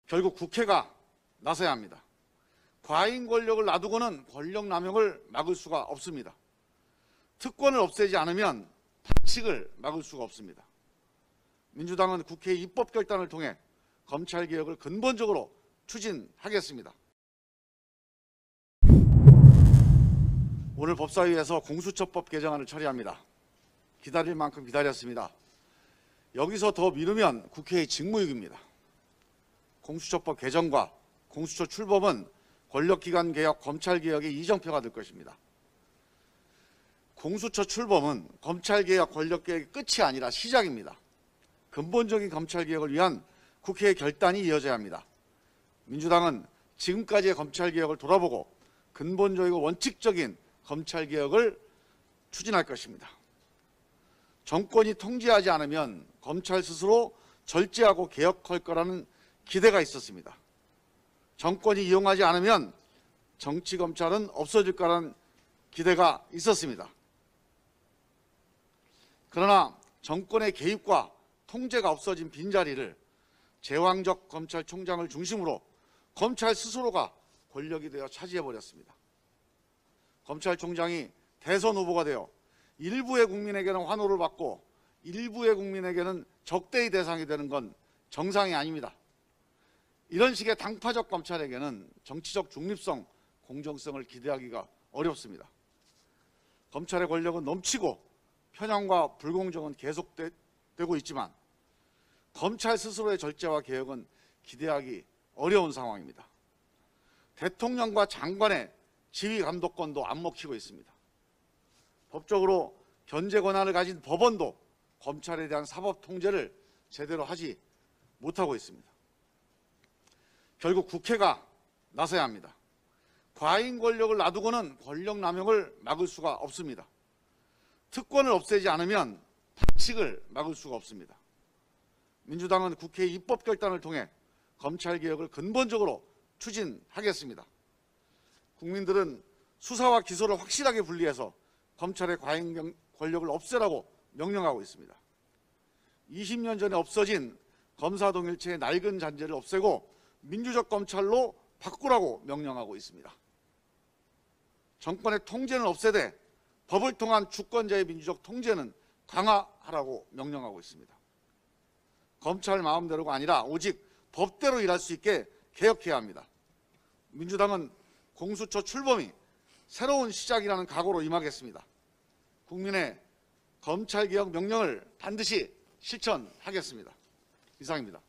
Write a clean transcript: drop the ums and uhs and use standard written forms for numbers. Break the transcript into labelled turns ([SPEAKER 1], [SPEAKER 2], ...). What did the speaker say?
[SPEAKER 1] 결국 국회가 나서야 합니다. 과잉 권력을 놔두고는 권력 남용을 막을 수가 없습니다. 특권을 없애지 않으면 탄식을 막을 수가 없습니다. 민주당은 국회 입법 결단을 통해 검찰개혁을 근본적으로 추진하겠습니다. 오늘 법사위에서 공수처법 개정안을 처리합니다. 기다릴 만큼 기다렸습니다. 여기서 더 미루면 국회의 직무유기입니다. 공수처법 개정과 공수처 출범은 권력기관 개혁, 검찰개혁의 이정표가 될 것입니다. 공수처 출범은 검찰개혁, 권력개혁의 끝이 아니라 시작입니다. 근본적인 검찰개혁을 위한 국회의 결단이 이어져야 합니다. 민주당은 지금까지의 검찰개혁을 돌아보고 근본적이고 원칙적인 검찰개혁을 추진할 것입니다. 정권이 통제하지 않으면 검찰 스스로 절제하고 개혁할 거라는 기대가 있었습니다. 정권이 이용하지 않으면 정치검찰은 없어질 거라는 기대가 있었습니다. 그러나 정권의 개입과 통제가 없어진 빈자리를 제왕적 검찰총장을 중심으로 검찰 스스로가 권력이 되어 차지해버렸습니다. 검찰총장이 대선 후보가 되어 일부의 국민에게는 환호를 받고 일부의 국민에게는 적대의 대상이 되는 건 정상이 아닙니다. 이런 식의 당파적 검찰에게는 정치적 중립성, 공정성을 기대하기가 어렵습니다. 검찰의 권력은 넘치고 편향과 불공정은 계속되고 있지만 검찰 스스로의 절제와 개혁은 기대하기 어려운 상황입니다. 대통령과 장관의 지휘 감독권도 안 먹히고 있습니다. 법적으로 견제 권한을 가진 법원도 검찰에 대한 사법 통제를 제대로 하지 못하고 있습니다. 결국 국회가 나서야 합니다. 과잉 권력을 놔두고는 권력 남용을 막을 수가 없습니다. 특권을 없애지 않으면 탄식을 막을 수가 없습니다. 민주당은 국회 입법 결단을 통해 검찰개혁을 근본적으로 추진하겠습니다. 국민들은 수사와 기소를 확실하게 분리해서 검찰의 과잉 권력을 없애라고 명령하고 있습니다. 20년 전에 없어진 검사동일체의 낡은 잔재를 없애고 민주적 검찰로 바꾸라고 명령하고 있습니다. 정권의 통제는 없애되 법을 통한 주권자의 민주적 통제는 강화하라고 명령하고 있습니다. 검찰 마음대로가 아니라 오직 법대로 일할 수 있게 개혁해야 합니다. 민주당은 공수처 출범이 새로운 시작이라는 각오로 임하겠습니다. 국민의 검찰개혁 명령을 반드시 실천하겠습니다. 이상입니다.